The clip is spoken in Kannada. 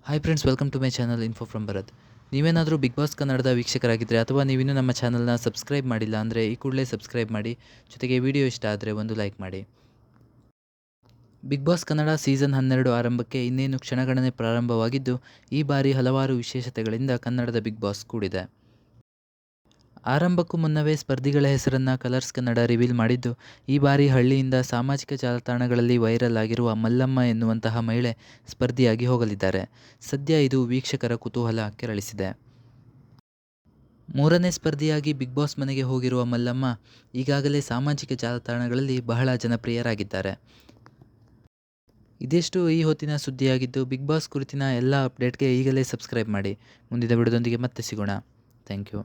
Hi friends, welcome to my channel info from Bharath. ನೀವೇನಾದರೂ ಬಿಗ್ ಬಾಸ್ ಕನ್ನಡದ ವೀಕ್ಷಕರಾಗಿದ್ದರೆ ಅಥವಾ ನೀವಿನ್ನೂ ನಮ್ಮ ಚಾನಲ್ನ ಸಬ್ಸ್ಕ್ರೈಬ್ ಮಾಡಿಲ್ಲ ಅಂದರೆ ಈ ಕೂಡಲೇ ಸಬ್ಸ್ಕ್ರೈಬ್ ಮಾಡಿ. ಜೊತೆಗೆ ವಿಡಿಯೋ ಇಷ್ಟ ಆದರೆ ಒಂದು ಲೈಕ್ ಮಾಡಿ. ಬಿಗ್ ಬಾಸ್ ಕನ್ನಡ ಸೀಸನ್ 12 ಆರಂಭಕ್ಕೆ ಇನ್ನೇನು ಕ್ಷಣಗಣನೆ ಪ್ರಾರಂಭವಾಗಿದ್ದು, ಈ ಬಾರಿ ಹಲವಾರು ವಿಶೇಷತೆಗಳಿಂದ ಕನ್ನಡದ ಬಿಗ್ ಬಾಸ್ ಕೂಡಿದೆ. ಆರಂಭಕ್ಕೂ ಮುನ್ನವೇ ಸ್ಪರ್ಧಿಗಳ ಹೆಸರನ್ನು ಕಲರ್ಸ್ ಕನ್ನಡ ರಿವೀಲ್ ಮಾಡಿದ್ದು, ಈ ಬಾರಿ ಹಳ್ಳಿಯಿಂದ ಸಾಮಾಜಿಕ ಜಾಲತಾಣಗಳಲ್ಲಿ ವೈರಲ್ ಆಗಿರುವ ಮಲ್ಲಮ್ಮ ಎನ್ನುವಂತಹ ಮಹಿಳೆ ಸ್ಪರ್ಧಿಯಾಗಿ ಹೋಗಲಿದ್ದಾರೆ. ಸದ್ಯ ಇದು ವೀಕ್ಷಕರ ಕುತೂಹಲ ಕೆರಳಿಸಿದೆ. ಮೂರನೇ ಸ್ಪರ್ಧಿಯಾಗಿ ಬಿಗ್ ಬಾಸ್ ಮನೆಗೆ ಹೋಗಿರುವ ಮಲ್ಲಮ್ಮ ಈಗಾಗಲೇ ಸಾಮಾಜಿಕ ಜಾಲತಾಣಗಳಲ್ಲಿ ಬಹಳ ಜನಪ್ರಿಯರಾಗಿದ್ದಾರೆ. ಇದಿಷ್ಟು ಈ ಹೊತ್ತಿನ ಸುದ್ದಿಯಾಗಿದ್ದು, ಬಿಗ್ ಬಾಸ್ ಕುರಿತಿನ ಎಲ್ಲ ಅಪ್ಡೇಟ್ಗೆ ಈಗಲೇ ಸಬ್ಸ್ಕ್ರೈಬ್ ಮಾಡಿ. ಮುಂದಿನ ವಿಡಿಯೋದೊಂದಿಗೆ ಮತ್ತೆ ಸಿಗೋಣ. Thank you.